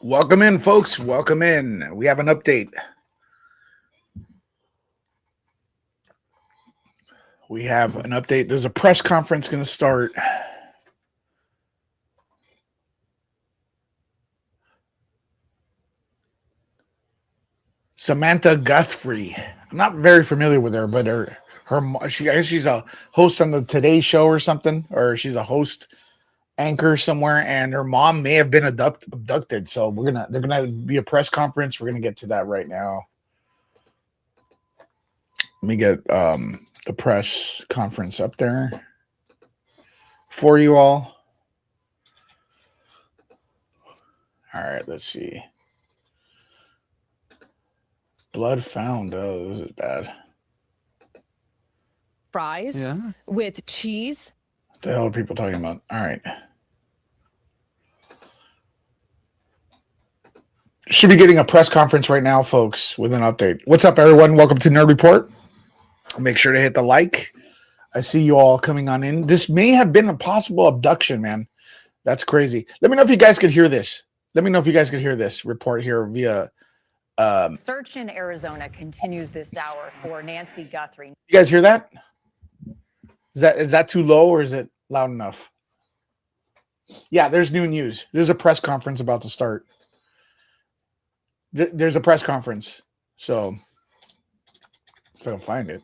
Welcome in, folks. Welcome in. We have an update. There's a press conference going to start. Savannah Guthrie. I'm not very familiar with her, but I guess she's a host on the Today Show or something, or she's a host anchor somewhere, and her mom may have been abducted. So they're gonna be a press conference. We're gonna get to that right now. Let me get the press conference up there for you all. All right, let's see. Blood found. Oh, this is bad. Fries with cheese. What the hell are people talking about? All right. Should be getting a press conference right now, folks, with an update. What's up, everyone? Welcome to Nerd Report. Make sure to hit the like. I see you all coming on in. This may have been a possible abduction, man. That's crazy. Let me know if you guys could hear this. Report here via... Search in Arizona continues this hour for Nancy Guthrie. You guys hear that? Is that too low or is it loud enough? Yeah, there's new news. There's a press conference about to start. There's a press conference. So, if I can find it.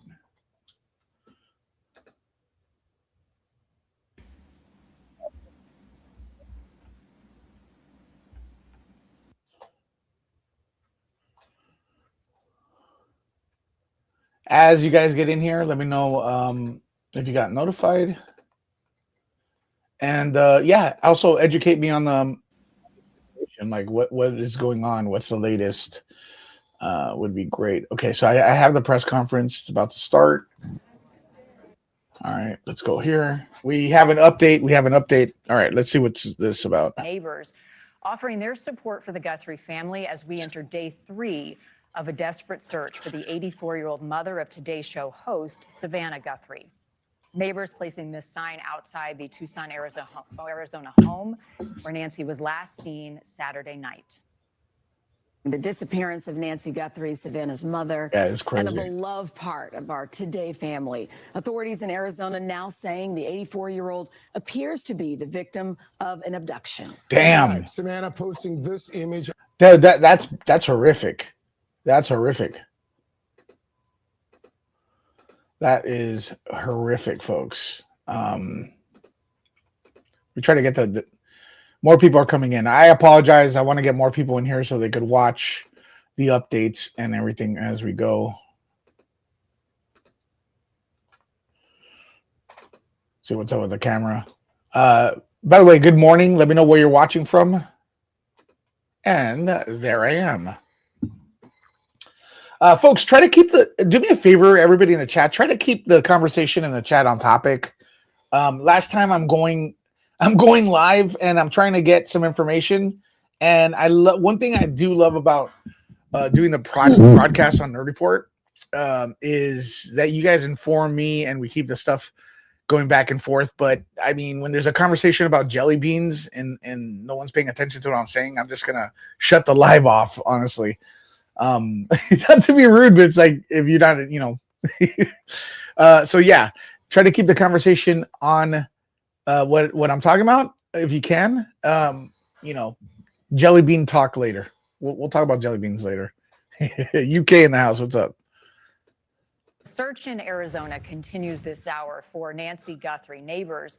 As you guys get in here, let me know if you got notified. And also educate me on the situation, like what is going on, what's the latest. Would be great. Okay, so I have the press conference. It's about to start. All right, let's go here. We have an update. All right, let's see what's this about. Neighbors offering their support for the Guthrie family as we enter day 3 of a desperate search for the 84-year-old mother of Today Show host, Savannah Guthrie. Neighbors placing this sign outside the Tucson, Arizona home where Nancy was last seen Saturday night. The disappearance of Nancy Guthrie, Savannah's mother, it's crazy. And a beloved part of our Today family. Authorities in Arizona now saying the 84-year-old appears to be the victim of an abduction. Damn. Right, Savannah posting this image. That's horrific. That's horrific. That is horrific, folks. We try to get the more people are coming in. I apologize. I want to get more people in here so they could watch the updates and everything as we go. See what's up with the camera. By the way, good morning. Let me know where you're watching from. And there I am. Folks, try to do me a favor, everybody in the chat. Try to keep the conversation in the chat on topic. Last time I'm going live and I'm trying to get some information. And one thing I do love about doing the broadcast on Nerd Report is that you guys inform me and we keep the stuff going back and forth. But I mean, when there's a conversation about jelly beans and no one's paying attention to what I'm saying, I'm just gonna shut the live off, honestly. Not to be rude, but it's like if you're not, so yeah, try to keep the conversation on what I'm talking about if you can. Jelly bean talk later. We'll talk about jelly beans later. UK in the house, what's up? Search in Arizona continues this hour for Nancy Guthrie. Neighbors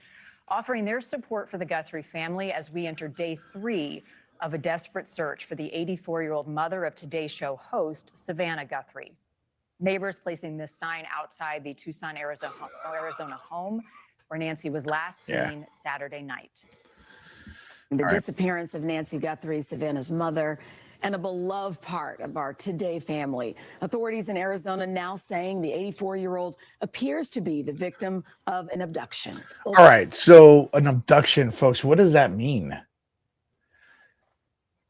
offering their support for the Guthrie family as we enter day 3 of a desperate search for the 84-year-old mother of Today Show host, Savannah Guthrie. Neighbors placing this sign outside the Tucson, Arizona home where Nancy was last seen Saturday night. The disappearance of Nancy Guthrie, Savannah's mother, and a beloved part of our Today family. Authorities in Arizona now saying the 84-year-old appears to be the victim of an abduction. All right, so an abduction, folks, what does that mean?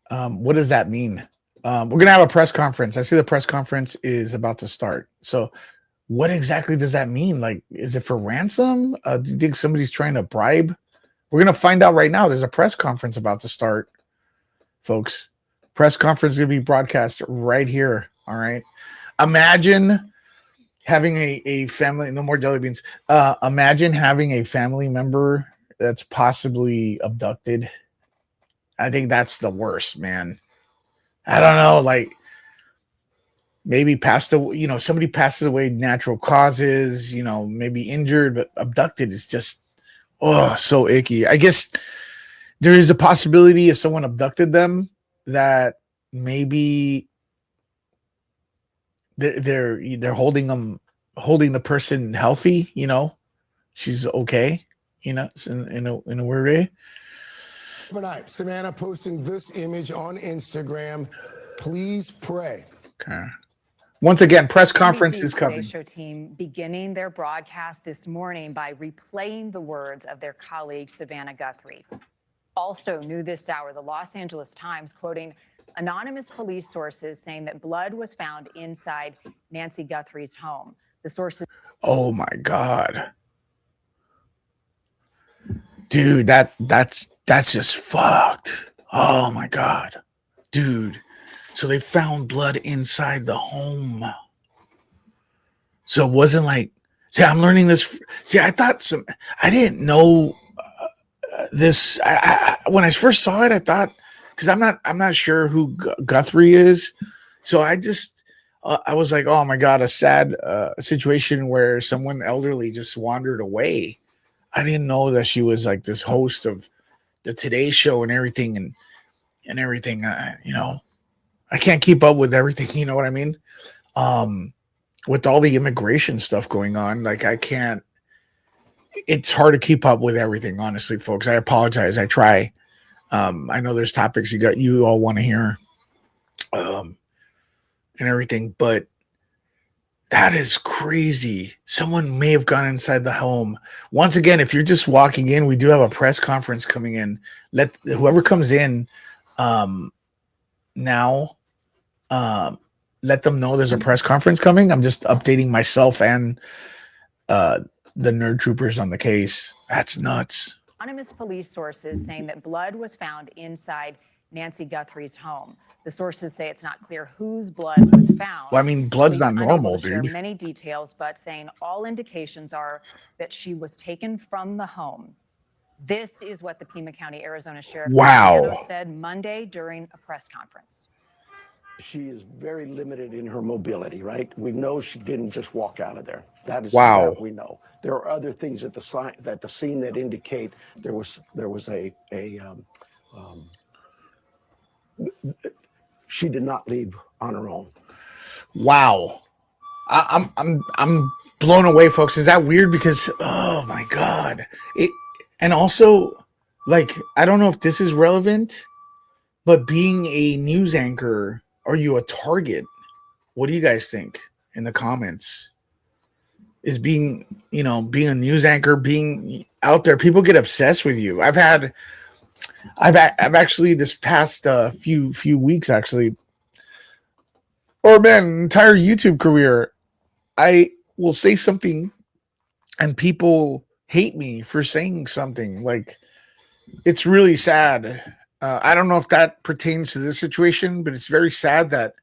What does that mean? We're going to have a press conference. I see the press conference is about to start. So what exactly does that mean? Like, is it for ransom? Do you think somebody's trying to bribe? We're going to find out right now. There's a press conference about to start, folks. Press conference going to be broadcast right here. All right. Imagine having a family, no more jelly beans. Imagine having a family member that's possibly abducted. I think that's the worst, man. I don't know, like maybe passed away, somebody passes away, natural causes, maybe injured, but abducted is just, so icky. I guess there is a possibility if someone abducted them that maybe they're holding the person healthy, she's okay, in a weird way. Overnight, Savannah posting this image on Instagram. Please pray. Okay. Once again, press conference is NBC's Today coming. Show team beginning their broadcast this morning by replaying the words of their colleague, Savannah Guthrie. Also new this hour, the Los Angeles Times quoting anonymous police sources saying that blood was found inside Nancy Guthrie's home. The sources. Oh my God. Dude, that's just fucked. Oh my God. Dude. So they found blood inside the home. So it wasn't like, see, I'm learning this. See, I didn't know this. When I first saw it, I thought, because I'm not sure who Guthrie is. So I was like, oh my God, a sad situation where someone elderly just wandered away. I didn't know that she was like this host of the Today Show and everything and everything, I can't keep up with everything, you know what I mean? With all the immigration stuff going on, like it's hard to keep up with everything, honestly, folks. I apologize. I try. I know there's topics you all want to hear, and everything, but that is crazy. Someone may have gone inside the home. Once again, if you're just walking in, we do have a press conference coming in. Let whoever comes in, now, let them know there's a press conference coming. I'm just updating myself and the nerd troopers on the case. That's nuts. Anonymous police sources saying that blood was found inside Nancy Guthrie's home. The sources say it's not clear whose blood was found. Well, I mean, blood's not normal, share dude. Many details, but saying all indications are that she was taken from the home. This is what the Pima County, Arizona Sheriff said Monday during a press conference. She is very limited in her mobility, right? We know she didn't just walk out of there. That is wow. That we know. There are other things at the scene that indicate there was she did not leave on her own. Wow. I'm blown away, folks. Is that weird? Because oh my God. And also, like, I don't know if this is relevant, but being a news anchor, are you a target? What do you guys think in the comments? Is being a news anchor, being out there, people get obsessed with you. I've actually this past few weeks, actually, or man, entire YouTube career, I will say something and people hate me for saying something. Like, it's really sad. I don't know if that pertains to this situation, but it's very sad that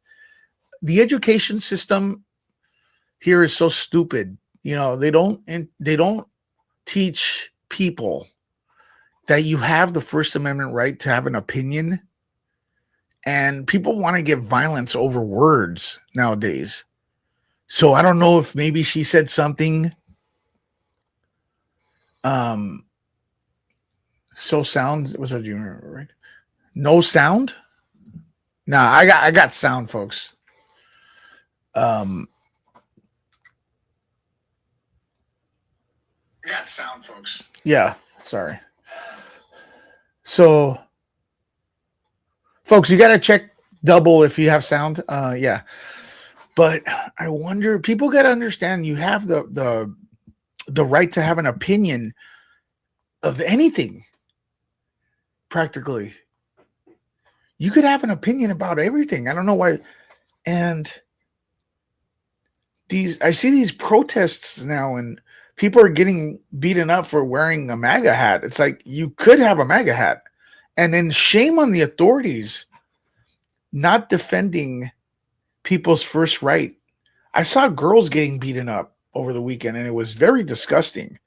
the education system here is so stupid. They don't teach people that you have the First Amendment right to have an opinion, and people want to get violence over words nowadays. So I don't know if maybe she said something so sound was what you remember, right? No sound? Nah, I got sound, folks. I got sound, folks. Yeah, sorry. So, folks, you got to check double if you have sound. Yeah. But I wonder, people got to understand you have the right to have an opinion of anything. Practically. You could have an opinion about everything. I don't know why. And I see these protests now, and people are getting beaten up for wearing a MAGA hat. It's like, you could have a MAGA hat. And then shame on the authorities not defending people's first right. I saw girls getting beaten up over the weekend, and it was very disgusting.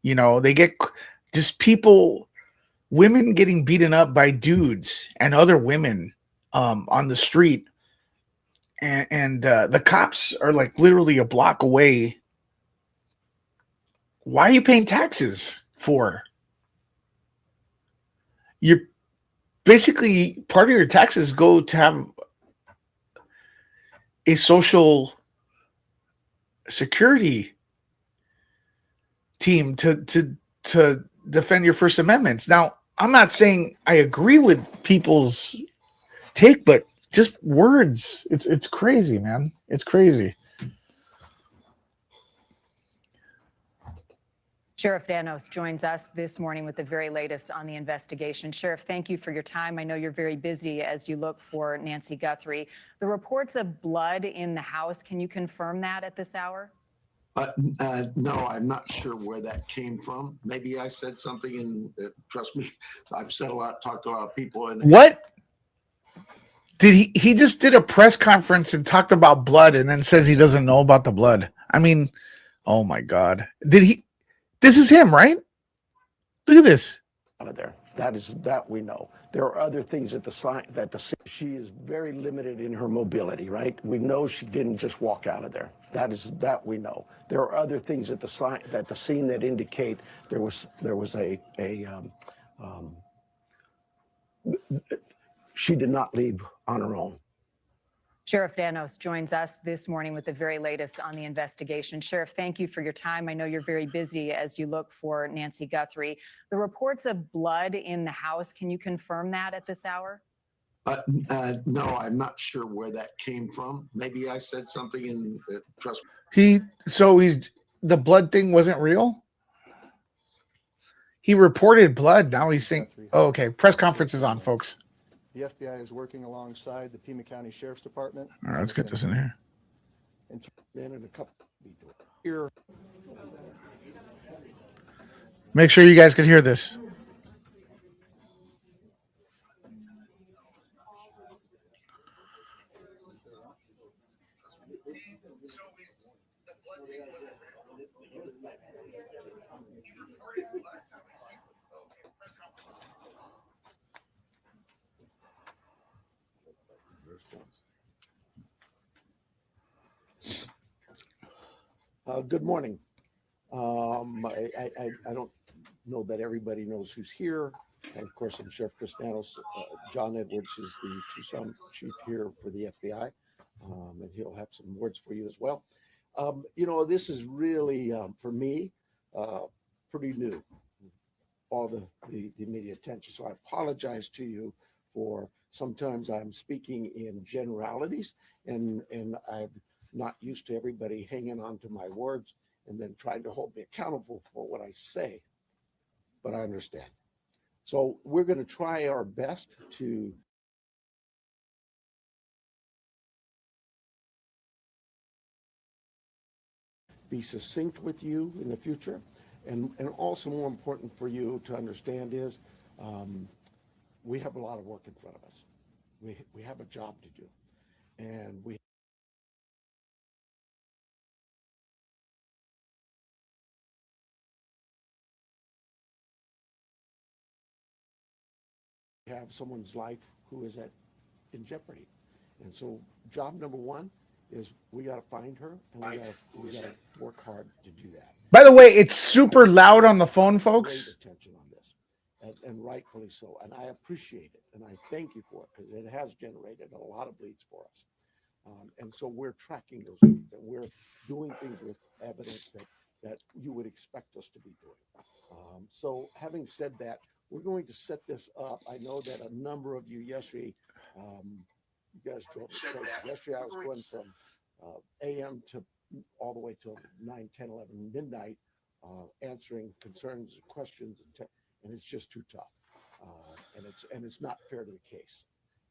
You know, they get just people, women getting beaten up by dudes and other women on the street. And the cops are like literally a block away. Why are you paying taxes for? You're basically, part of your taxes go to have a social security team to defend your First Amendments. Now, I'm not saying I agree with people's take, but just words. It's crazy, man. It's crazy. Sheriff Danos joins us this morning with the very latest on the investigation. Sheriff, thank you for your time. I know you're very busy as you look for Nancy Guthrie. The reports of blood in the house, can you confirm that at this hour? No, I'm not sure where that came from. Maybe I said something, and trust me, I've said a lot, talked to a lot of people. And what did he just did a press conference and talked about blood, and then says he doesn't know about the blood? I mean, oh my God, did he? This is him, right? Look at this. Out of there. That we know. There are other things at the sign that she is very limited in her mobility, right? We know she didn't just walk out of there. That we know. There are other things at the scene that indicate there was she did not leave on her own. Sheriff Danos joins us this morning with the very latest on the investigation. Sheriff, thank you for your time. I know you're very busy as you look for Nancy Guthrie. The reports of blood in the house, can you confirm that at this hour? No, I'm not sure where that came from. Maybe I said something, and trust me. The blood thing wasn't real? He reported blood. Now he's saying, oh, okay. Press conference is on, folks. The FBI is working alongside the Pima County Sheriff's Department. All right, let's get this in here. Make sure you guys can hear this. Good morning. I don't know that everybody knows who's here. And of course, I'm Sheriff Chris Danos. John Edwards is the Tucson chief here for the FBI, and he'll have some words for you as well. You know, this is really, for me, pretty new, all the media attention. So I apologize to you for sometimes I'm speaking in generalities, and I'm not used to everybody hanging on to my words and then trying to hold me accountable for what I say, but I understand. So we're going to try our best to be succinct with you in the future. And also more important for you to understand is we have a lot of work in front of us. We have a job to do. And we have someone's life who is in jeopardy. And so job number one is we got to find her, and we got to work hard to do that. By the way, it's super loud on the phone, folks. Great attention on this, and rightfully so. And I appreciate it, and I thank you for it, because it has generated a lot of leads for us. And so we're tracking those leads, and we're doing things with evidence that you would expect us to be doing. So having said that, we're going to set this up. I know that a number of you yesterday, you guys drove me crazy. Yesterday I was going from AM to all the way till 9, 10, 11 midnight, answering concerns, questions, and it's just too tough. And it's not fair to the case.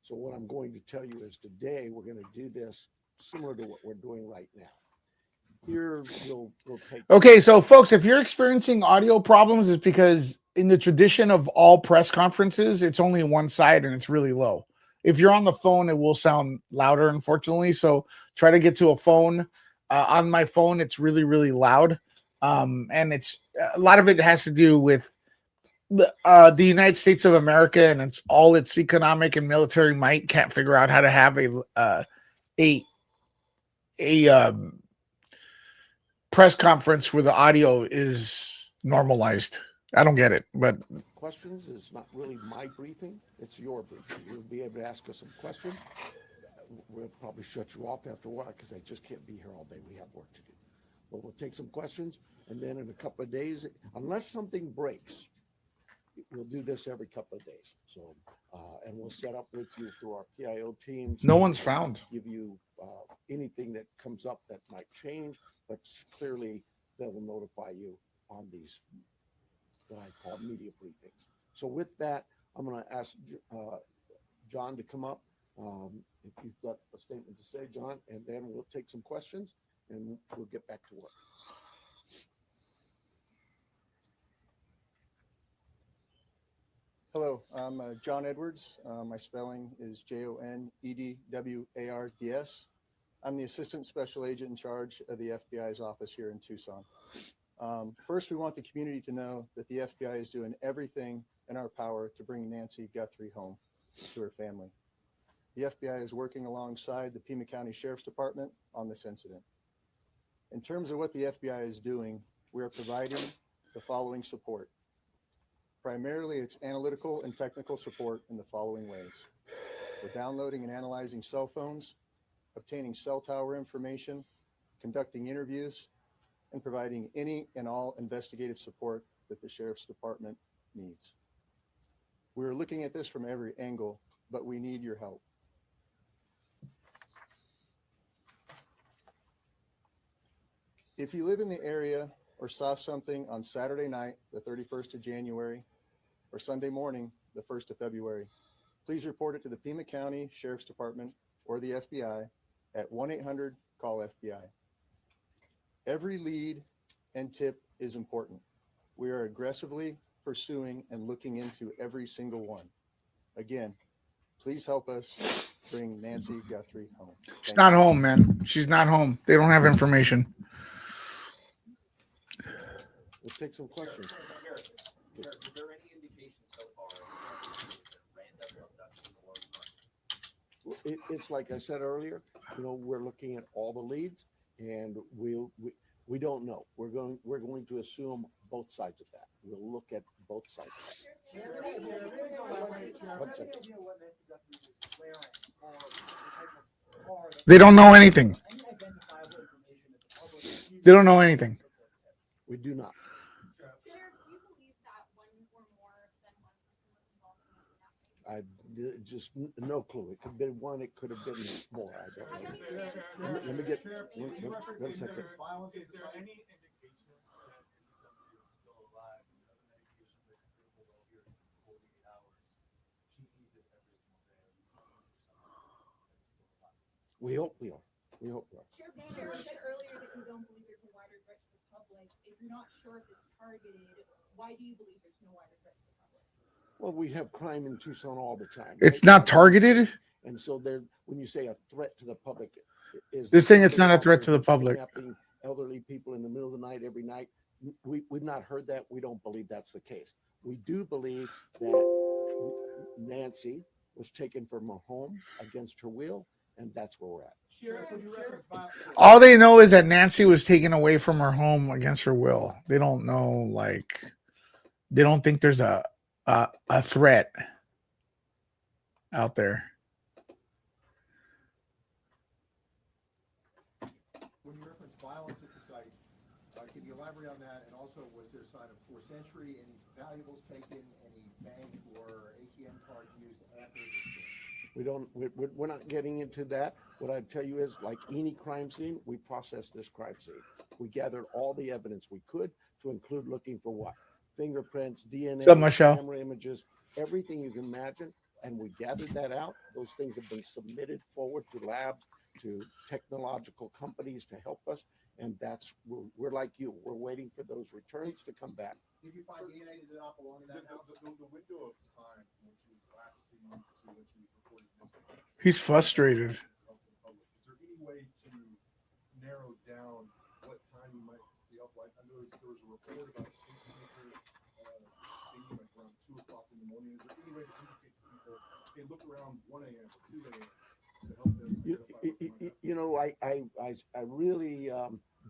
So what I'm going to tell you is today we're going to do this similar to what we're doing right now. Here we'll take. Okay, so folks, if you're experiencing audio problems, it's because in the tradition of all press conferences, it's only one side and it's really low. if you're on the phone, it will sound louder, unfortunately. So try to get to a phone. On my phone, it's really, really loud. And it's a lot of it has to do with the United States of America and it's all its economic and military might can't figure out how to have a press conference where the audio is normalized. I don't get it, but questions is not really my briefing, it's your briefing. You'll be able to ask us some questions. We'll probably shut you off after a while because I just can't be here all day. We have work to do. But we'll take some questions, and then in a couple of days, unless something breaks, we'll do this every couple of days. So, and we'll set up with you through our PIO teams. no one's found. Give you anything that comes up that might change, but clearly they will notify you on these what I call media briefings. So with that, I'm going to ask John to come up. If you've got a statement to say, John, and then we'll take some questions and we'll get back to work. Hello, I'm John Edwards. My spelling is JONEDWARDS. I'm the Assistant Special Agent in charge of the FBI's office here in Tucson. First, we want the community to know that the FBI is doing everything in our power to bring Nancy Guthrie home to her family. The FBI is working alongside the Pima County Sheriff's Department on this incident. In terms of what the FBI is doing, we are providing the following support. Primarily, it's analytical and technical support in the following ways. We're downloading and analyzing cell phones, obtaining cell tower information, conducting interviews, and providing any and all investigative support that the Sheriff's Department needs. We're looking at this from every angle, but we need your help. If you live in the area or saw something on Saturday night, the 31st of January, or Sunday morning, the 1st of February, please report it to the Pima County Sheriff's Department or the FBI at 1-800-CALL-FBI. Every lead and tip is important. We are aggressively pursuing and looking into every single one. Again, please help us bring Nancy Guthrie home. She's not home, man. She's not home. They don't have information. We'll take some questions. Is there any indication so far of random abduction or It's like I said earlier, we're looking at all the leads and we don't know. We're going to assume both sides of that. We'll look at both sides of that. They don't know anything. They don't know anything. We do not. I just no clue. It could have been one. It could have been more. I don't know. Let me get one second. Is there any indication that he's still alive? Medication that critical here in 48 hours. She needs it every single day. We hope we are. We hope we are. Sheriff, you said earlier that you don't believe there's a wider threat to the public. If you're not sure if it's targeted, why do you believe there's no wider threat to the public? Well, we have crime in Tucson all the time. It's not targeted. And so when you say a threat to the public, They're saying it's not a threat to the public. Kidnapping elderly people in the middle of the night every night. We've not heard that. We don't believe that's the case. We do believe that Nancy was taken from her home against her will, and that's where we're at. All they know is that Nancy was taken away from her home against her will. They don't know, they don't think there's a threat out there. When you reference violence at the site, can you elaborate on that? And also, was there a sign of forced entry, any valuables taken, any bank or ATM card used after this? We're not getting into that. What I'd tell you is, like any crime scene, we processed this crime scene. We gathered all the evidence we could, to include looking for what? Fingerprints, DNA, camera images, everything you can imagine. And we gathered that out. Those things have been submitted forward to labs, to technological companies to help us. And we're like you. We're waiting for those returns to come back. Did you find DNA that did not belong in that house? The window of time from which you was last seen to which you reported missing He's frustrated. of the public. Is there any way to narrow down what time you might be up? Like, I know there was a report about a pacemaker thinking like around 2 o'clock in the morning. Is there any way to indicate to people, hey, look around 1 a.m. or 2 a.m. to help them identify what they might have? You know, I really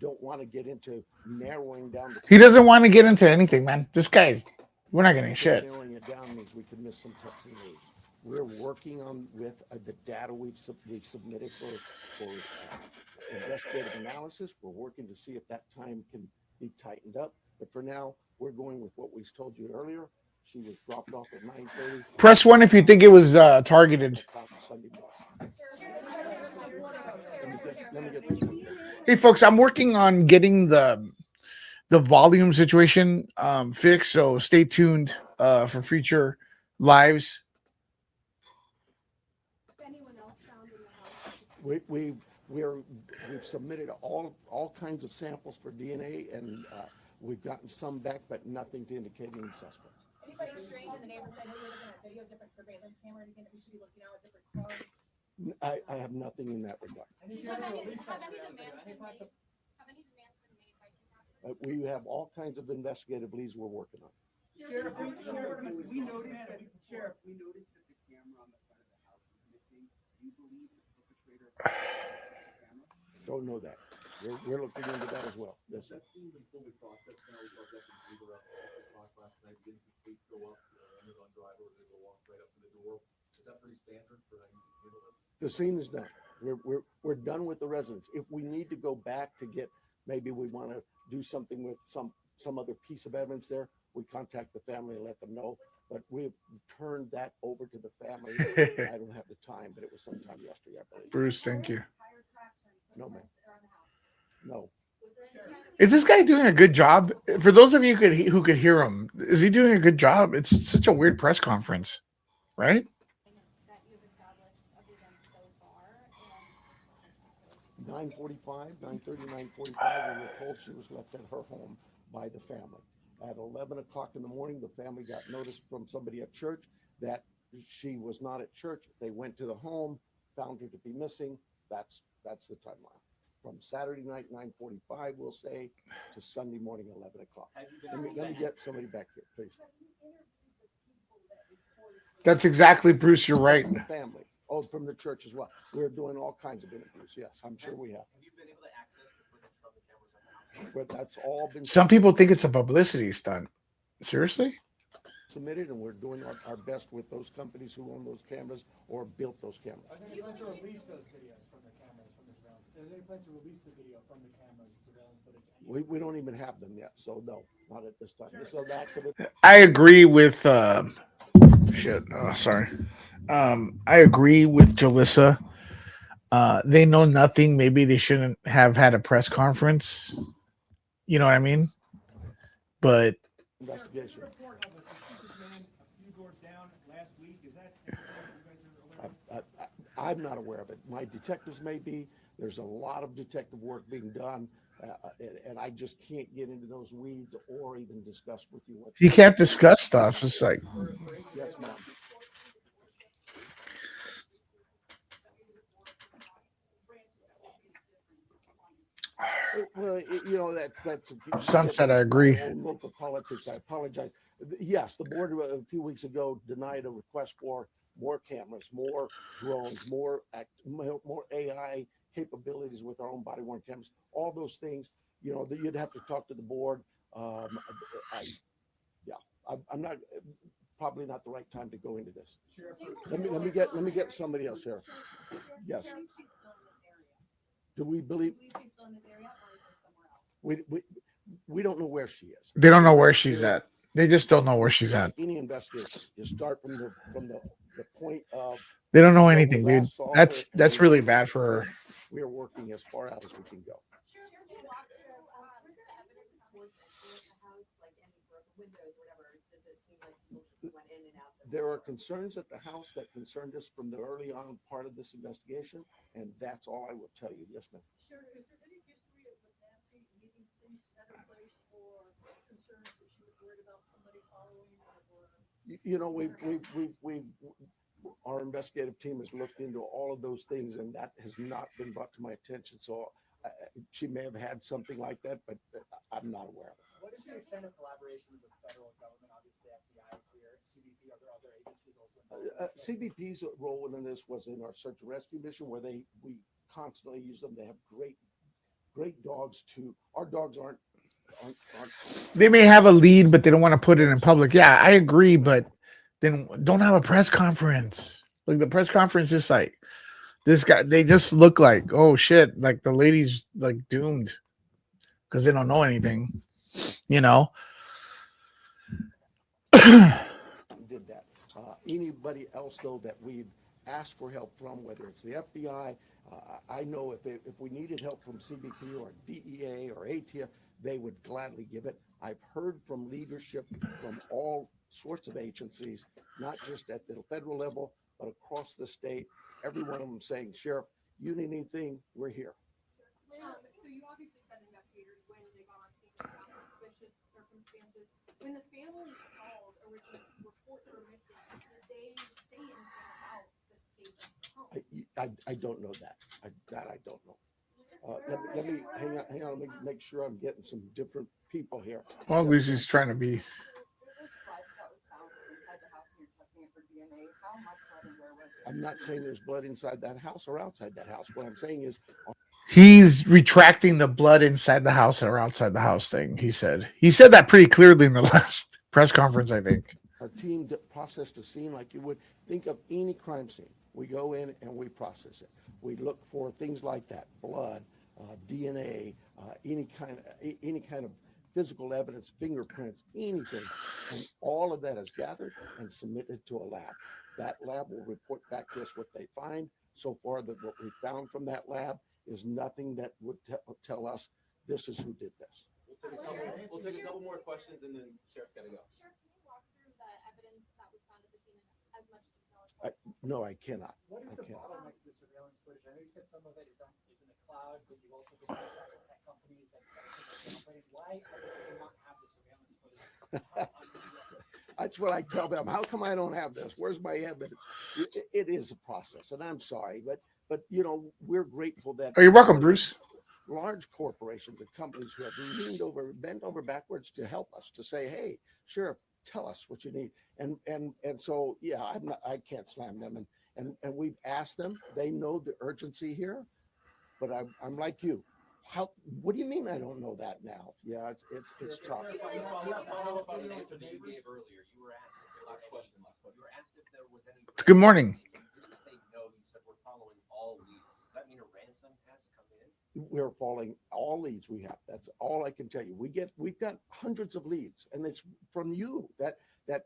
don't want to get into narrowing down the. He doesn't want to get into anything, man. This guy's, we're not getting shit. Narrowing it down means we could miss some tips and leads. We're working on with the data we've submitted for investigative analysis. We're working to see if that time can be tightened up. But for now, we're going with what we told you earlier. She was dropped off at 9:30. Press 1 if you think it was targeted. Sunday morning. Let me get this one. Hey, folks, I'm working on getting the volume situation fixed, so stay tuned for future lives. We've submitted all kinds of samples for DNA, and we've gotten some back, but nothing to indicate any suspects. Anybody strange in the neighborhood? I know you're looking at video, different surveillance camera, anything that we should be looking out at different cars? I have nothing in that regard. Have any demands been made? We have all kinds of investigative leads we're working on. Sheriff, we noticed that the camera on the front of the house is missing. Do you believe the perpetrator camera? Don't know that. We're looking into that as well. Yes, sir. That seems been fully processed now. We saw Justin Bieber up at the clock last night. Didn't the tape go up? Amazon driver was able to walk right up to the door. Is that pretty standard for how you handle this? The scene is done. We're done with the residents. If we need to go back to get, maybe we want to do something with some other piece of evidence there, we contact the family and let them know. But we've turned that over to the family. I don't have the time, but it was sometime yesterday, I believe. Bruce, thank you. No, man. No. Is this guy doing a good job? For those of you who could hear him, is he doing a good job? It's such a weird press conference, right? 9:45, 9:30, 9:45, we were told she was left at her home by the family. At 11 o'clock in the morning, the family got notice from somebody at church that she was not at church. They went to the home, found her to be missing. That's the timeline. From Saturday night, 9:45, we'll say, to Sunday morning, 11 o'clock. Let me get somebody back here, please. That's exactly, Bruce, you're right. Family. Oh, from the church as well. We're doing all kinds of interviews. Yes, I'm sure we have. Have you been able to access the footage from the cameras on the house? But that's all been Some people think it's a publicity stunt. Seriously? submitted, and we're doing our best with those companies who own those cameras or built those cameras. Are there any plans to release those videos from the cameras, from the surveillance? Are there any plans to release the video from the cameras, surveillance footage? We don't even have them yet, so no, not at this time. So that could I agree with sorry. I agree with Jalissa. They know nothing. Maybe they shouldn't have had a press conference. You know what I mean? But investigation. I'm not aware of it. My detectives may be. There's a lot of detective work being done, and I just can't get into those weeds or even discuss with you what. you can't discuss stuff. It's like, Yes, ma'am. Well, you know, that's Sunset, I agree. Local politics. I apologize. Yes, the board a few weeks ago denied a request for more cameras, more drones, more AI capabilities with our own body-worn cameras. All those things, you know, that you'd have to talk to the board. I'm not probably not the right time to go into this. Let me get somebody else here. Yes. Do we believe? We don't know where she is. They don't know where she's at. They just don't know where she's at. Any investigation, you start from the point of. They don't know anything, dude. That's really bad for her. We are working as far out as we can go. There are concerns at the house that concerned us from the early on part of this investigation, and that's all I will tell you. Yes, ma'am. Sure. Is there any history of Nancy needing things set in place or concerns that she was worried about somebody following or? You know, our investigative team has looked into all of those things, and that has not been brought to my attention. So she may have had something like that, but I'm not aware of it. What is your extent of collaboration with the federal government? Obviously, FBI is here, CBP, are there other agencies also? CBP's role in this was in our search and rescue mission, where we constantly use them. They have great dogs too. Our dogs aren't. They may have a lead, but they don't want to put it in public. Yeah, I agree, but then don't have a press conference. Like the press conference is like this guy. They just look like, oh shit, like the lady's like doomed because they don't know anything, you know. Did that. Anybody else though that we've asked for help from, whether it's the FBI, I know if we needed help from CBP or DEA or ATF, they would gladly give it. I've heard from leadership from all sorts of agencies, not just at the federal level, but across the state. Every one of them saying, Sheriff, you need anything, we're here. So you obviously said investigators, when they got on scene, found suspicious circumstances. When the family called or when they report they were missing, did they say anything about the state of the home? I don't know that. I don't know. Let me hang on. Let me make sure I'm getting some different people here. Well, at least he's trying to be. I'm not saying there's blood inside that house or outside that house. What I'm saying is He's retracting the blood inside the house or outside the house thing. He said that pretty clearly in the last press conference, I think. our team processed a scene like you would think of any crime scene. We go in and we process it. We look for things like that: blood, DNA, any kind of physical evidence, fingerprints, anything, and all of that is gathered and submitted to a lab. That lab will report back to us what they find. So far, that what we found from that lab is nothing that would tell us this is who did this. We'll take a couple more questions and then Sheriff's got to go. Sheriff, can you walk through the evidence that was found at the scene in as much detail as possible? No, I cannot. What is the bottleneck to the surveillance footage? I know you said some of it is in the cloud, but you also just contracted tech companies that operated. Why do they not have the surveillance footage? That's what I tell them. How come I don't have this? Where's my evidence? It is a process, and I'm sorry, but you know, we're grateful that. Oh, you're welcome, Bruce. Large corporations and companies who have bent over backwards to help us, to say, "Hey, Sheriff, tell us what you need." And so, yeah, I can't slam them, and we've asked them. They know the urgency here, but I'm like you. What do you mean I don't know that now? Yeah, it's tough. Follow up on an answer that you gave earlier. You were asked, last question. You were asked if there was any. Good morning. You didn't say no. You said we're following all leads. Does that mean a ransom has come in? We're following all leads we have. That's all I can tell you. We've got hundreds of leads, and it's from you that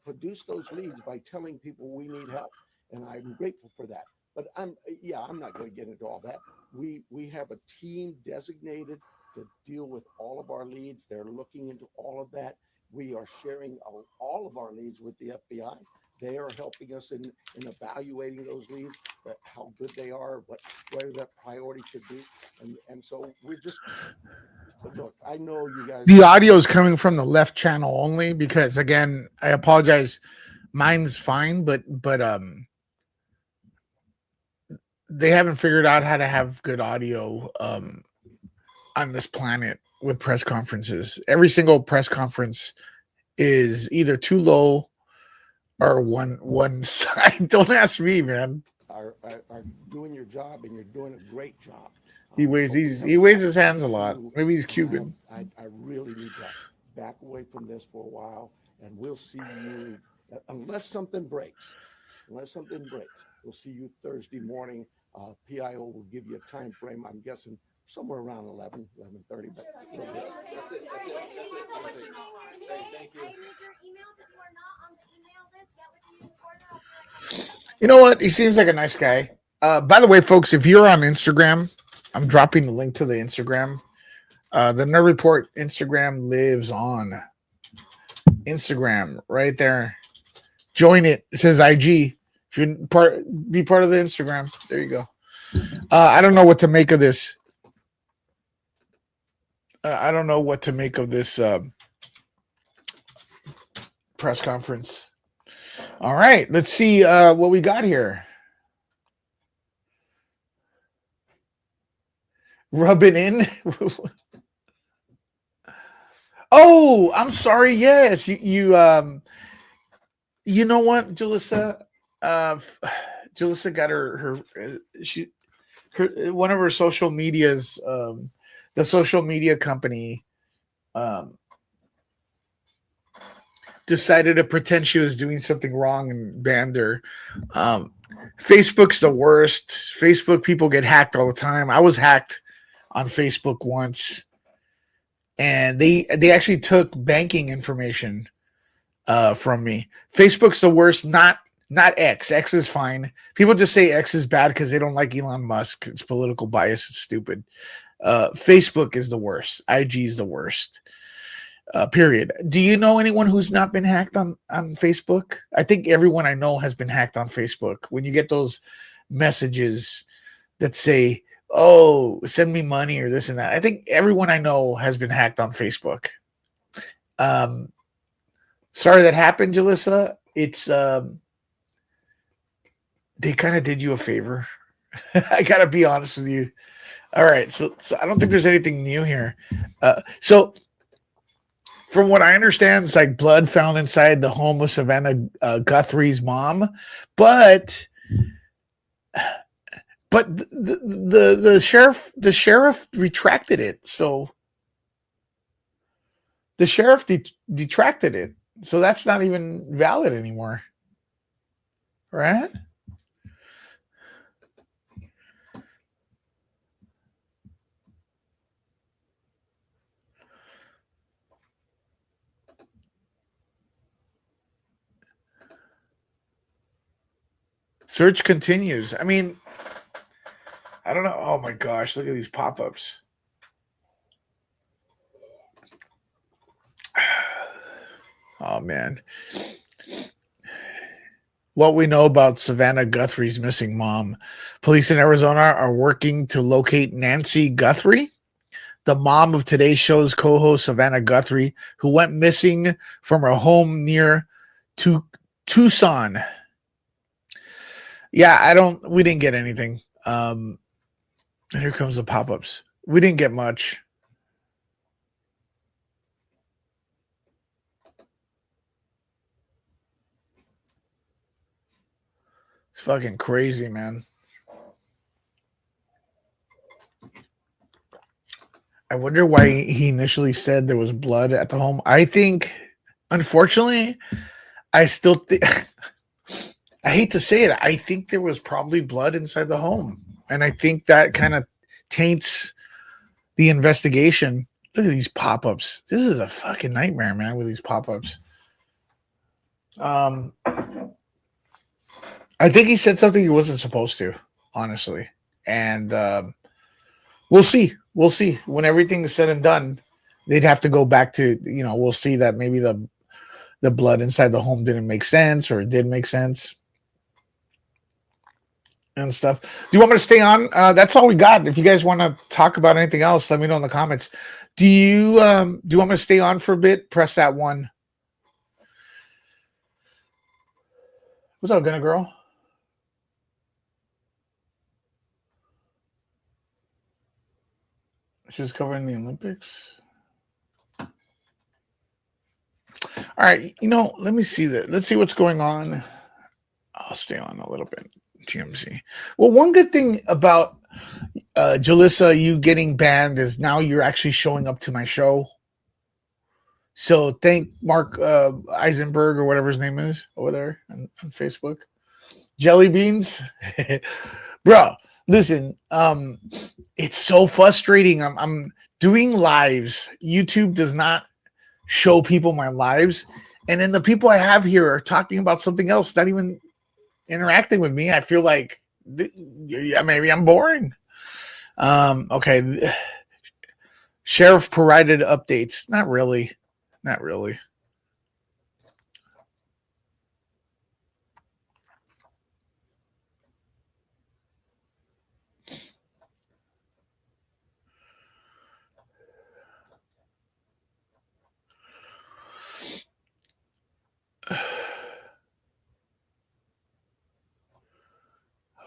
produce those leads by telling people we need help, and I'm grateful for that. But I'm not going to get into all that. We have a team designated to deal with all of our leads. They're looking into all of that. We are sharing all of our leads with the FBI. They are helping us in evaluating those leads, how good they are, where that priority should be. And so we're just, look, I know you guys. The audio is coming from the left channel only because, again, I apologize. Mine's fine, but they haven't figured out how to have good audio on this planet with press conferences. Every single press conference is either too low or one side. Don't ask me, man. Are doing your job, and you're doing a great job. He weighs his hands a lot. Maybe he's Cuban. I really need to back away from this for a while, and we'll see you unless something breaks. We'll see you Thursday morning. PIO will give you a time frame. I'm guessing somewhere around 11:30. But That's it. Thank you. You know what? He seems like a nice guy. By the way, folks, if you're on Instagram, I'm dropping the link to the Instagram. The Nerd Report Instagram lives on Instagram right there. Join it. It says IG. If you're be part of the Instagram. There you go. I don't know what to make of this. I don't know what to make of this press conference. All right, let's see what we got here. Rubbing in. Oh, I'm sorry. Yes, you know what, Jalissa? Jalissa got she her one of her social medias. The social media company um decided to pretend she was doing something wrong and banned her. Um, Facebook's the worst. Facebook people get hacked all the time. I was hacked on Facebook once, and they actually took banking information from me. Facebook's the worst. Not X. X is fine. People just say X is bad because they don't like Elon Musk. It's political bias. It's stupid. Facebook is the worst. IG is the worst. Period. Do you know anyone who's not been hacked on Facebook? I think everyone I know has been hacked on Facebook. When you get those messages that say, "Oh, send me money" or this and that, I think everyone I know has been hacked on Facebook. Um, Sorry that happened, Jalissa. It's they kind of did you a favor. I gotta be honest with you. All right, so I don't think there's anything new here. So from what I understand, it's like blood found inside the home of Savannah Guthrie's mom, but the sheriff retracted it. So the sheriff detracted it. So that's not even valid anymore, right? Search continues. I mean, I don't know. Oh my gosh, look at these pop-ups. Oh man. What we know about Savannah Guthrie's missing mom. Police in Arizona are working to locate Nancy Guthrie, the mom of today's show's co-host Savannah Guthrie, who went missing from her home near Tucson. Yeah, we didn't get anything. Here comes the pop-ups. We didn't get much. It's fucking crazy, man. I wonder why he initially said there was blood at the home. I think, unfortunately, I still think, I hate to say it, I think there was probably blood inside the home. And I think that kind of taints the investigation. Look at these pop-ups. This is a fucking nightmare, man, with these pop-ups. I think he said something he wasn't supposed to, honestly. And we'll see. We'll see. When everything is said and done, they'd have to go back to, we'll see that maybe the blood inside the home didn't make sense, or it did make sense and stuff. Do you want me to stay on? That's all we got. If you guys want to talk about anything else, let me know in the comments. Do you want me to stay on for a bit? Press that one. What's up, Gunna Girl? She was covering the Olympics. All right, let me see that. Let's see what's going on. I'll stay on a little bit. TMZ. Well, one good thing about Jalissa, you getting banned, is now you're actually showing up to my show. So thank Mark Eisenberg, or whatever his name is over there on Facebook. Jelly beans, bro. Listen, it's so frustrating. I'm doing lives. YouTube does not show people my lives, and then the people I have here are talking about something else, not even interacting with me. I feel like, yeah, maybe I'm boring. Okay. Sheriff provided updates. Not really.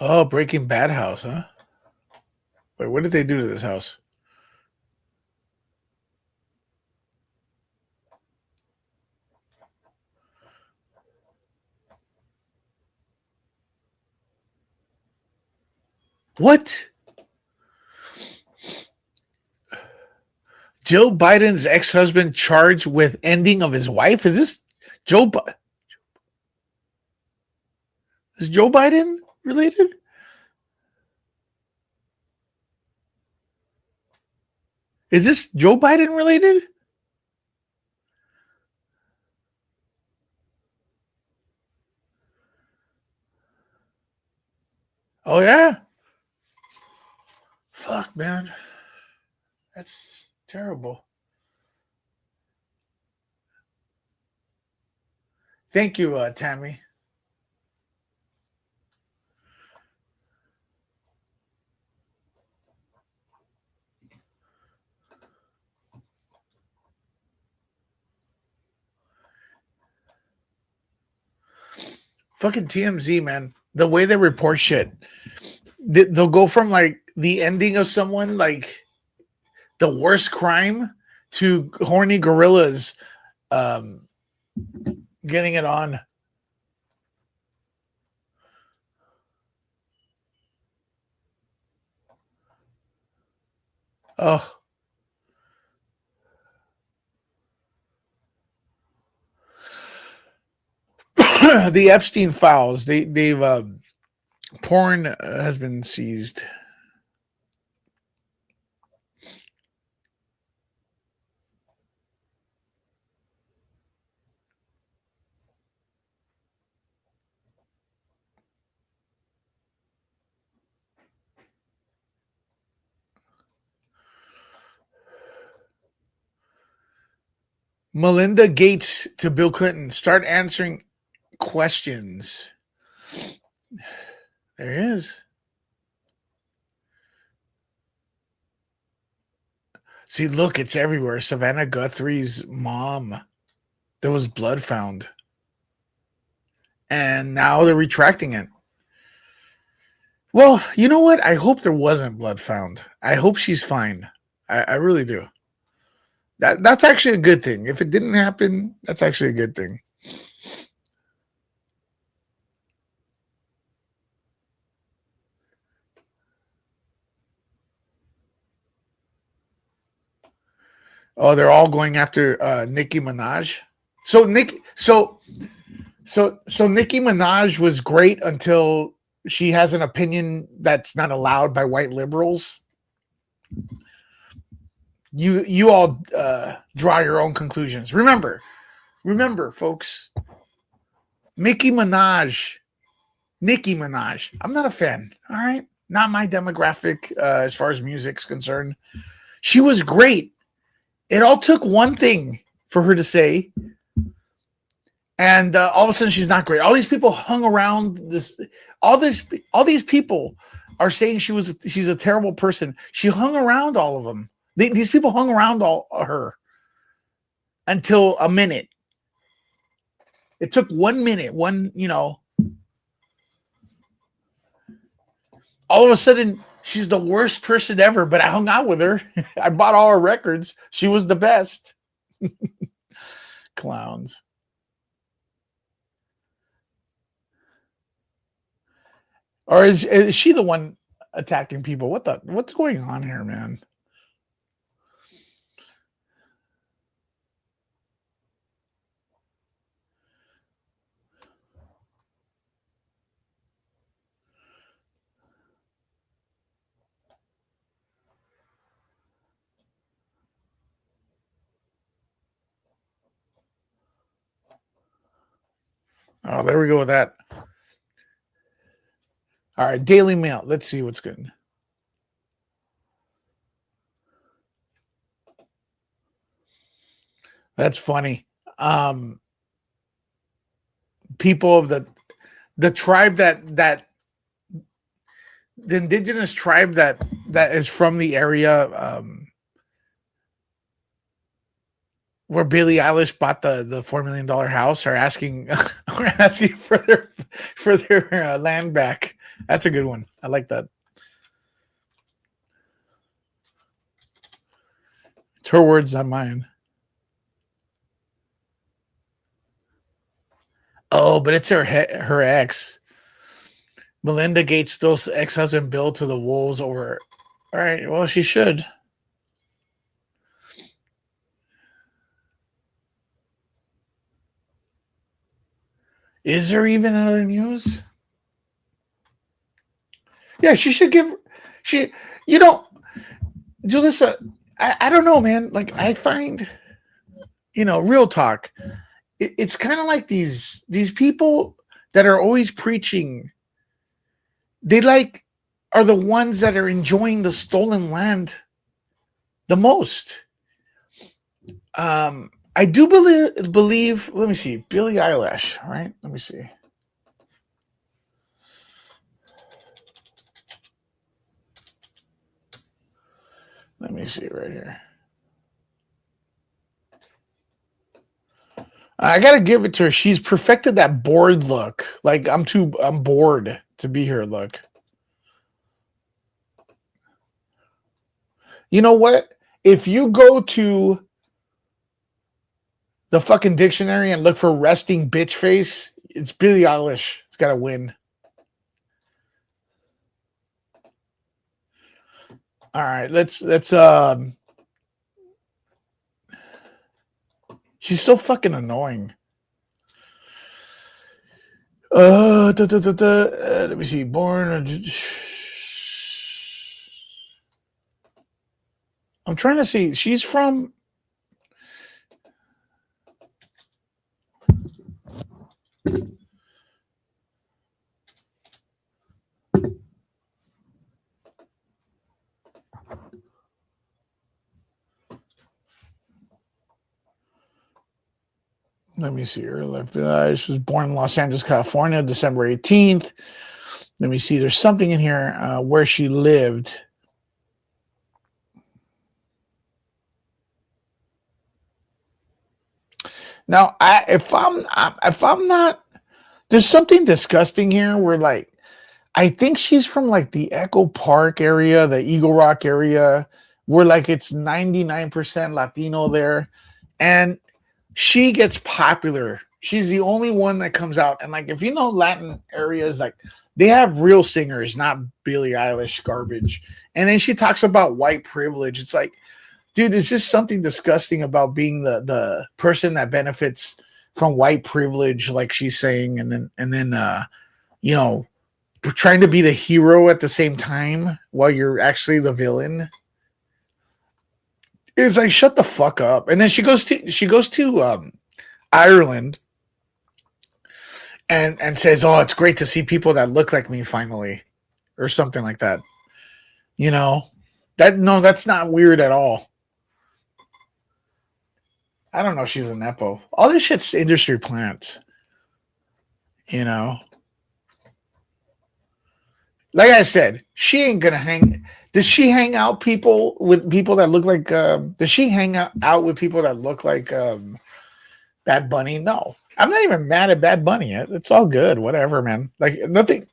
Oh, Breaking Bad house, huh? Wait, what did they do to this house? What? Joe Biden's ex-husband charged with ending of his wife? Is this Is Joe Biden related? Is this Joe Biden related? Oh yeah. Fuck, man. That's terrible. Thank you, Tammy. Fucking TMZ, man. The way they report shit, they'll go from like the ending of someone, like the worst crime, to horny gorillas um, getting it on. Oh. The Epstein files. They've porn has been seized. Melinda Gates to Bill Clinton. Start answering questions. There he is. See, look, it's everywhere. Savannah Guthrie's mom. There was blood found. And now they're retracting it. Well, you know what? I hope there wasn't blood found. I hope she's fine. I really do. That's actually a good thing. If it didn't happen, that's actually a good thing. Oh, they're all going after Nicki Minaj. So Nicki Minaj was great until she has an opinion that's not allowed by white liberals. You all draw your own conclusions. Remember, folks. Nicki Minaj. I'm not a fan. All right, not my demographic as far as music's concerned. She was great. It all took one thing for her to say, and all of a sudden she's not great. All these people hung around this. All these people are saying she's a terrible person. She hung around all of them. These people hung around her until a minute. It took 1 minute. All of a sudden, she's the worst person ever, but I hung out with her. I bought all her records. She was the best. Clowns. Or is she the one attacking people? What's going on here, man? Oh, there we go with that. All right, Daily Mail. Let's see what's good. That's funny. People of the tribe that the indigenous tribe that is from the area where Billie Eilish bought the $4 million house are asking for their land back. That's a good one. I like that. It's her words, not mine. Oh, but it's her ex. Melinda Gates throws ex-husband Bill to the wolves over. All right, well, she should. Is there even another news? Yeah, she should give. She, you know, Julissa, I don't know, man. Like, I find, real talk. It's kind of like these people that are always preaching. They are the ones that are enjoying the stolen land the most. I do believe. Let me see, Billie Eilish, right? Let me see. Let me see right here. I gotta give it to her. She's perfected that bored look. Like I'm bored to be here. Look. You know what? If you go to the fucking dictionary and look for resting bitch face, it's Billie Eilish. It's gotta win. All right, let's she's so fucking annoying. Let me see. Born. I'm trying to see. She's from. Let me see her life. She was born in Los Angeles, California, December 18th. Let me see. There's something in here where she lived. Now, if I'm not, there's something disgusting here where like I think she's from like the Echo Park area, the Eagle Rock area, where like it's 99% Latino there. And she gets popular. She's the only one that comes out. And like if you know Latin areas, like they have real singers, not Billie Eilish garbage. And then she talks about white privilege. It's like, dude, it's just something disgusting about being the person that benefits from white privilege, like she's saying, and then trying to be the hero at the same time while you're actually the villain. It's like shut the fuck up. And then she goes to Ireland and says, "Oh, it's great to see people that look like me finally," or something like that. That's not weird at all. I don't know if she's a nepo. All this shit's industry plants. Like I said, she ain't gonna hang. Does she hang out with people that look like? Does she hang out with people that look like Bad Bunny? No, I'm not even mad at Bad Bunny. It's all good, whatever, man. Like nothing.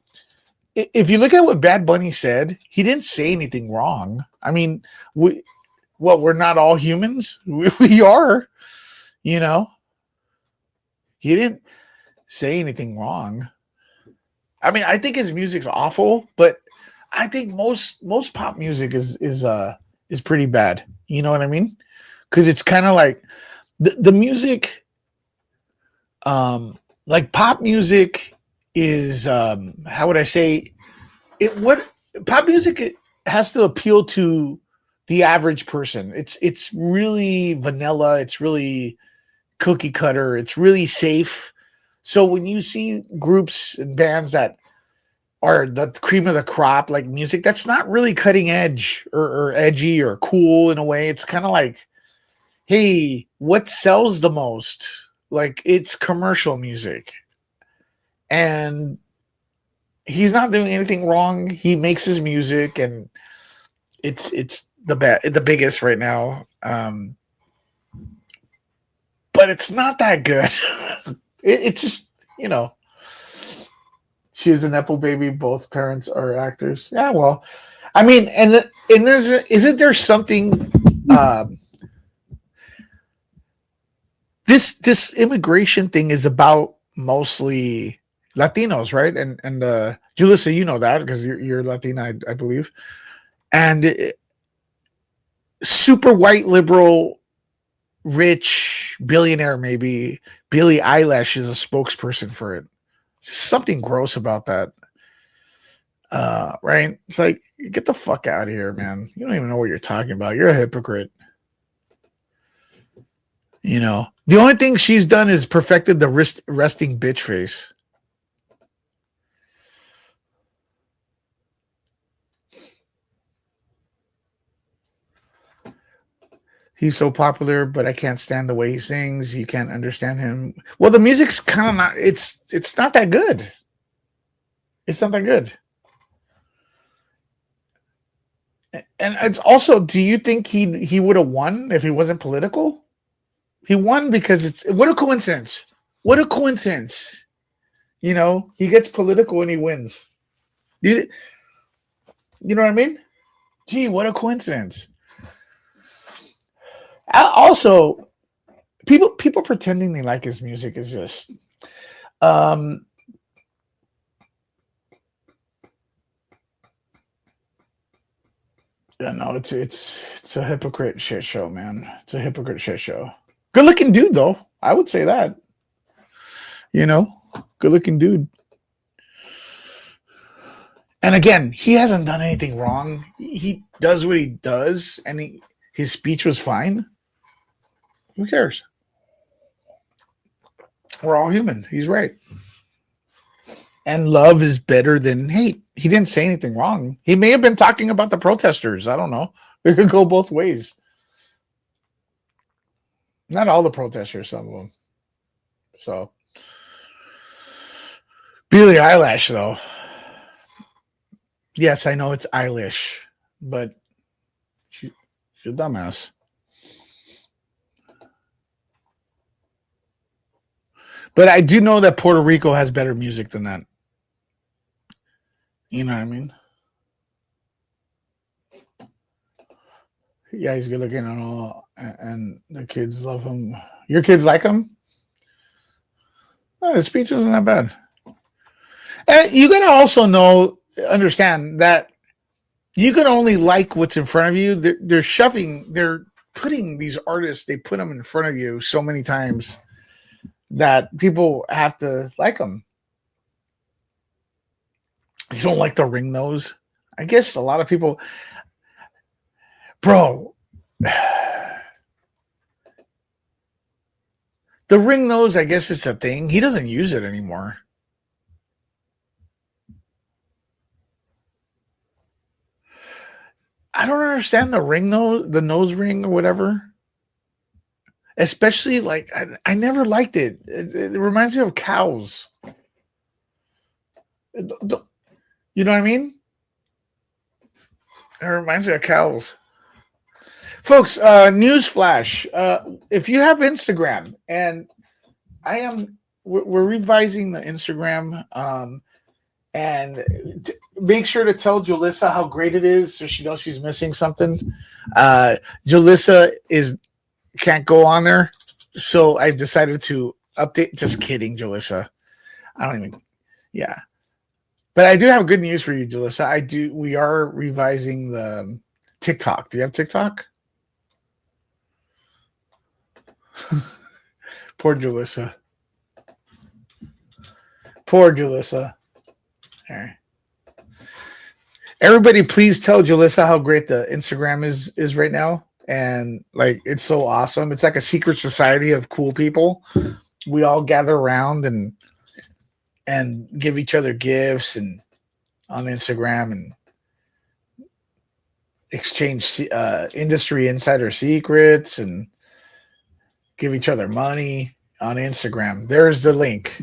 If you look at what Bad Bunny said, he didn't say anything wrong. I mean, we're not all humans. We are. He didn't say anything wrong. I mean, I think his music's awful, but I think most pop music is pretty bad. You know what I mean? Because it's kind of like the music, like pop music is how would I say it? What pop music has to appeal to the average person. It's really vanilla. It's really cookie cutter. It's really safe. So when you see groups and bands that are the cream of the crop, like music, that's not really cutting edge or edgy or cool in a way. It's kind of like, hey, what sells the most? Like it's commercial music. And he's not doing anything wrong. He makes his music and it's the biggest right now. But it's not that good. It's just, She is a nepo baby. Both parents are actors. Yeah, well, I mean, and isn't there something? This immigration thing is about mostly Latinos, right? And Julissa, you know that because you're Latina, I believe. And super white liberal, rich billionaire, maybe Billie Eilish is a spokesperson for it. Something gross about that. Right? It's like, get the fuck out of here, man. You don't even know what you're talking about. You're a hypocrite. You know, the only thing she's done is perfected the resting bitch face. He's so popular, but I can't stand the way he sings. You can't understand him. Well, the music's kind of not. It's not that good. It's not that good. And it's also, do you think he would have won if he wasn't political? He won because what a coincidence. What a coincidence. You know, he gets political and he wins. You know what I mean? Gee, what a coincidence. Also, people pretending they like his music is just yeah, no, it's a hypocrite shit show, man. It's a hypocrite shit show. Good looking dude, though. I would say that. You know, good looking dude. And again, he hasn't done anything wrong. He does what he does, and his speech was fine. Who cares? We're all human. He's right. And love is better than hate. He didn't say anything wrong. He may have been talking about the protesters. I don't know. It could go both ways. Not all the protesters, some of them. So, Billie Eilish, though. Yes, I know it's Eilish, but she's a dumbass. But I do know that Puerto Rico has better music than that. You know what I mean? Yeah, he's good looking and all, and the kids love him. Your kids like him? No, his speech isn't that bad. And you gotta also understand that you can only like what's in front of you. They're putting these artists, they put them in front of you so many times that people have to like them. You don't like the ring nose? I guess a lot of people, bro. The ring nose, I guess it's a thing. He doesn't use it anymore. I don't understand the ring nose, the nose ring or whatever. Especially like I never liked it. It reminds me of cows. You know what I mean? It reminds me of cows. Folks, news flash. If you have Instagram, and we're revising the Instagram, and make sure to tell Julissa how great it is so she knows she's missing something. Julissa can't go on there, so I decided to update. Just kidding, Julissa. Yeah. But I do have good news for you, Julissa. We are revising the TikTok. Do you have TikTok? Poor Julissa. Poor Julissa. All right. Everybody, please tell Julissa how great the Instagram is right now. And like, it's so awesome. It's like a secret society of cool people. We all gather around and give each other gifts and on Instagram and exchange industry insider secrets and give each other money on Instagram. There's the link.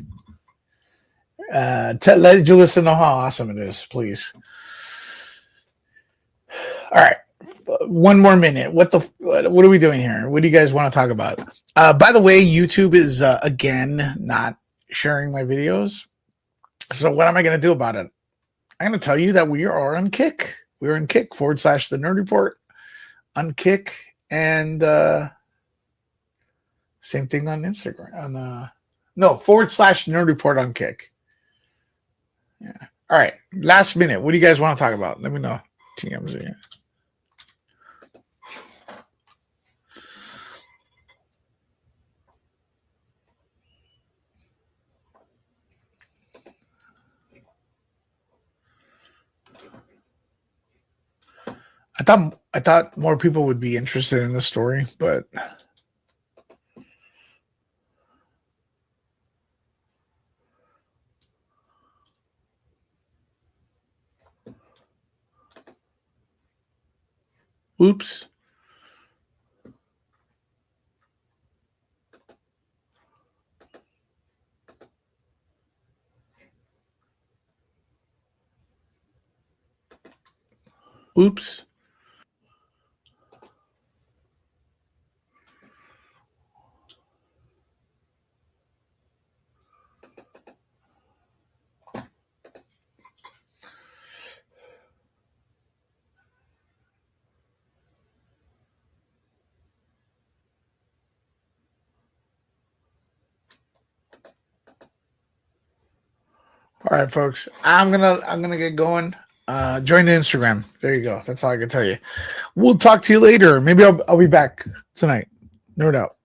Let Julissa know how awesome it is, please. All right. One more minute. What are we doing here? What do you guys want to talk about? By the way, YouTube is again not sharing my videos. So what am I going to do about it? I'm going to tell you that we are on Kick. We're on Kick / the Nerd Report on Kick, and same thing on Instagram. On / Nerd Report on Kick. Yeah. All right. Last minute. What do you guys want to talk about? Let me know. TMZ. I thought more people would be interested in this story, but oops. Oops. All right, folks. I'm gonna get going. Join the Instagram. There you go. That's all I can tell you. We'll talk to you later. Maybe I'll be back tonight. No doubt.